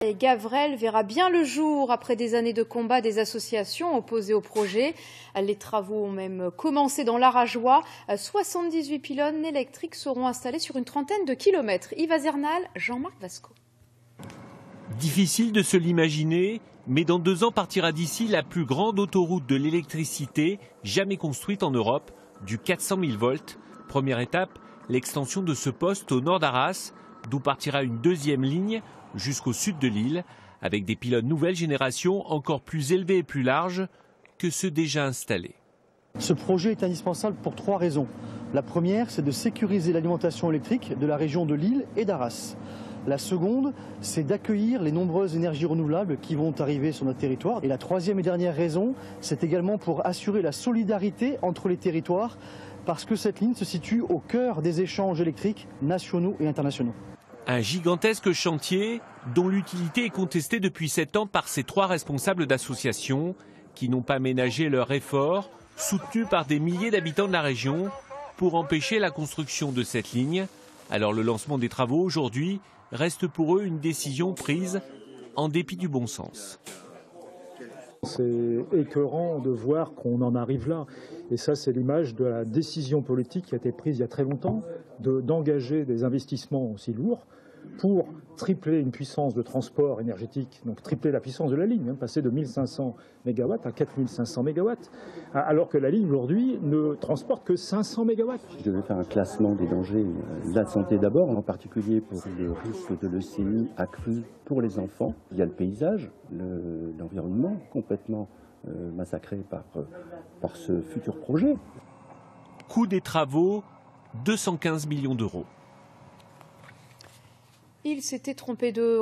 Et Gavrelle verra bien le jour après des années de combat des associations opposées au projet. Les travaux ont même commencé dans l'Arajois. 78 pylônes électriques seront installés sur une trentaine de kilomètres. Yves Azernal, Jean-Marc Vasco. Difficile de se l'imaginer, mais dans 2 ans partira d'ici la plus grande autoroute de l'électricité jamais construite en Europe, du 400 000 volts. Première étape, l'extension de ce poste au nord d'Arras, d'où partira une 2e ligne jusqu'au sud de l'île, avec des pylônes nouvelle génération encore plus élevés et plus larges que ceux déjà installés. Ce projet est indispensable pour 3 raisons. La première, c'est de sécuriser l'alimentation électrique de la région de Lille et d'Arras. La seconde, c'est d'accueillir les nombreuses énergies renouvelables qui vont arriver sur notre territoire. Et la 3e et dernière raison, c'est également pour assurer la solidarité entre les territoires, parce que cette ligne se situe au cœur des échanges électriques nationaux et internationaux. Un gigantesque chantier dont l'utilité est contestée depuis 7 ans par ces 3 responsables d'associations qui n'ont pas ménagé leur effort, soutenus par des milliers d'habitants de la région, pour empêcher la construction de cette ligne. Alors le lancement des travaux aujourd'hui reste pour eux une décision prise en dépit du bon sens. C'est écœurant de voir qu'on en arrive là. Et ça, c'est l'image de la décision politique qui a été prise il y a très longtemps, d'engager des investissements aussi lourds pour tripler une puissance de transport énergétique, donc tripler la puissance de la ligne, passer de 1500 MW à 4500 MW, alors que la ligne aujourd'hui ne transporte que 500 MW. Je devais faire un classement des dangers de la santé d'abord, en particulier pour le risque de leucémie accru pour les enfants. Il y a le paysage, l'environnement complètement massacré par ce futur projet. Coût des travaux, 215 millions d'euros. Il s'était trompé de